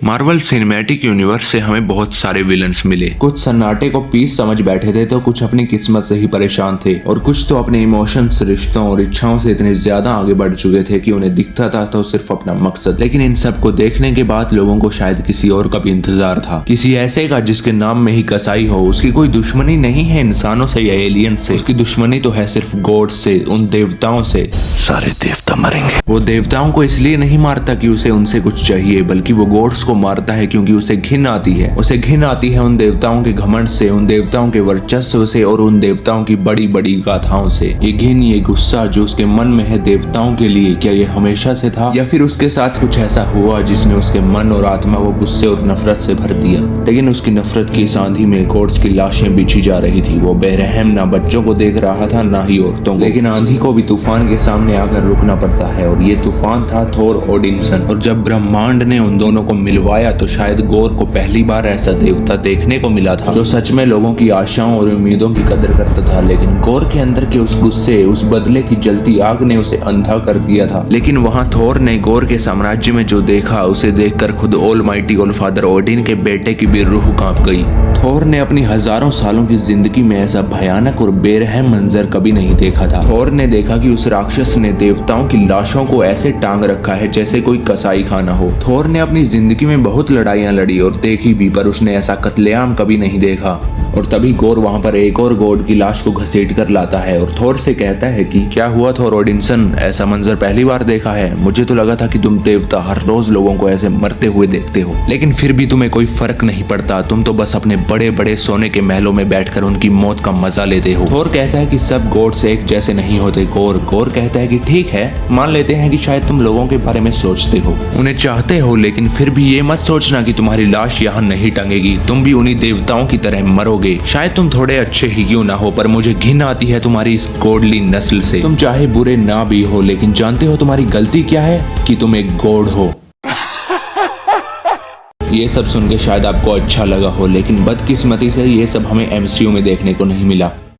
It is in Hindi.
मार्वल सिनेमैटिक यूनिवर्स से हमें बहुत सारे विलन्स मिले। कुछ सन्नाटे को पीस समझ बैठे थे तो कुछ अपनी किस्मत से ही परेशान थे और कुछ तो अपने इमोशंस, रिश्तों और इच्छाओं से इतने ज्यादा आगे बढ़ चुके थे कि उन्हें दिखता था तो सिर्फ अपना मकसद। लेकिन इन सब को देखने के बाद लोगों को शायद किसी और का भी इंतजार था, किसी ऐसे का जिसके नाम में ही कसाई हो। उसकी कोई दुश्मनी नहीं है इंसानों से या एलियन से, उसकी दुश्मनी तो है सिर्फ गॉड से, उन देवताओं से। सारे देवता मरेंगे। वो देवताओं को इसलिए नहीं मारता कि उसे उनसे कुछ चाहिए, बल्कि वो गॉड्स को मारता है क्योंकि उसे घिन आती है। उसे घिन आती है उन देवताओं के घमंड से, उन देवताओं के वर्चस्व से और उन देवताओं की बड़ी बड़ी गाथाओं से। ये घिन, ये गुस्सा जो उसके मन में है देवताओं के लिए, क्या ये हमेशा से था या फिर उसके साथ कुछ ऐसा हुआ जिसने उसके मन और आत्मा को गुस्से और नफरत से भर दिया। लेकिन उसकी नफरत की इस आंधी में गॉड्स की लाशें बिछी जा रही थी। वो बेरहम ना बच्चों को देख रहा था ना ही औरतों को। लेकिन आंधी को भी तूफान के सामने आकर रुकना पड़ता है और ये तूफान था थोर ओडिनसन। और जब ब्रह्मांड ने उन दोनों को मिलवाया तो शायद गोर को पहली बार ऐसा देवता देखने को मिला था जो सच में लोगों की आशाओं और उम्मीदों की कदर करता था। लेकिन गोर के अंदर के उस गुस्से, उस बदले की जलती आग ने उसे अंधा कर दिया था। लेकिन वहाँ थोर ने गोर के साम्राज्य में जो देखा, उसे देखकर खुद ऑलमाइटी ऑल फादर ओडिन के बेटे की भी रूह कांप गई। थोर ने अपनी हजारों सालों की जिंदगी में ऐसा भयानक और बेरहम मंजर कभी नहीं देखा था। थोर ने देखा कि उस राक्षस ने देवताओं की लाशों को ऐसे टांग रखा है जैसे कोई कसाई खाना हो। थोर ने अपनी जिंदगी में बहुत लड़ाइयां लड़ी और देखी भी, पर उसने ऐसा कत्लेआम कभी नहीं देखा। और तभी गोर वहां पर एक और गॉड की लाश को घसीट कर लाता है और थोर से कहता है कि क्या हुआ थोर ओडिनसन, ऐसा मंजर पहली बार देखा है। मुझे तो लगा था कि तुम देवता हर रोज लोगों को ऐसे मरते हुए देखते हो, लेकिन फिर भी तुम्हें कोई फर्क नहीं पड़ता। तुम तो बस अपने बड़े बड़े सोने के महलों में बैठकर उनकी मौत का मजा लेते हो। थोर कहता है कि सब गॉड्स एक जैसे नहीं होते। गोर कहता है कि ठीक है, मान लेते हैं कि शायद तुम लोगों के बारे में सोचते हो, उन्हें चाहते हो, लेकिन फिर भी ये मत सोचना कि तुम्हारी लाश यहाँ नहीं टंगेगी। तुम भी उन्हीं देवताओं की तरह मरोगे। शायद तुम थोड़े अच्छे ही क्यों ना हो, पर मुझे घिन आती है तुम्हारी इस गॉडली नस्ल से। तुम चाहे बुरे ना भी हो, लेकिन जानते हो तुम्हारी गलती क्या है? कि तुम एक गॉड हो। ये सब सुन के शायद आपको अच्छा लगा हो, लेकिन बदकिस्मती से ये सब हमें एमसीयू में देखने को नहीं मिला।